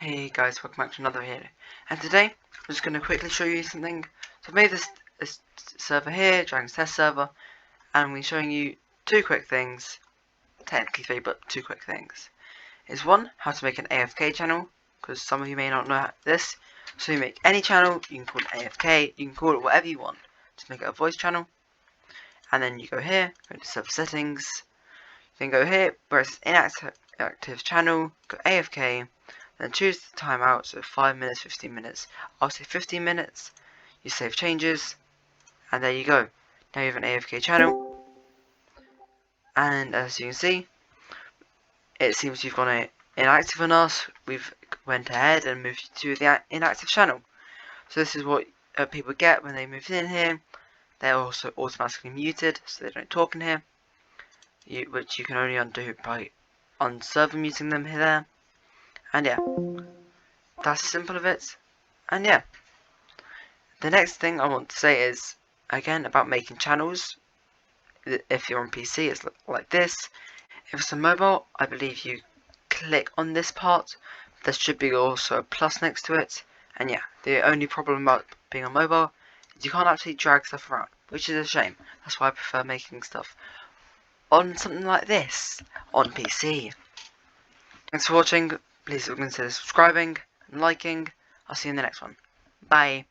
Hey guys, welcome back to another video. And today, I'm just going to quickly show you something. So I've made this server here, Dragon's Test server, and we're showing you two quick things. Technically three, but two quick things. Is one, how to make an AFK channel, because some of you may not know this. So you make any channel, you can call it AFK, you can call it whatever you want to make it a voice channel. And then you go here, go to server settings, then go here, where it says inactive channel, go AFK. Then choose the timeout, so 5 minutes, 15 minutes. I'll say 15 minutes. You save changes, and there you go. Now you have an AFK channel, and as you can see, it seems you've gone inactive on us. We've went ahead and moved you to the inactive channel. So this is what people get when they move in here. They're also automatically muted, so they don't talk in here, which you can only undo by unserver muting them here. And yeah, that's the simple of it. And yeah, the next thing I want to say is, again, about making channels. If you're on PC, it's like this. If it's on mobile, I believe you click on this part. There should be also a plus next to it. And yeah, the only problem about being on mobile is you can't actually drag stuff around, which is a shame. That's why I prefer making stuff on something like this on PC. Thanks for watching. Please consider subscribing and liking. I'll see you in the next one. Bye.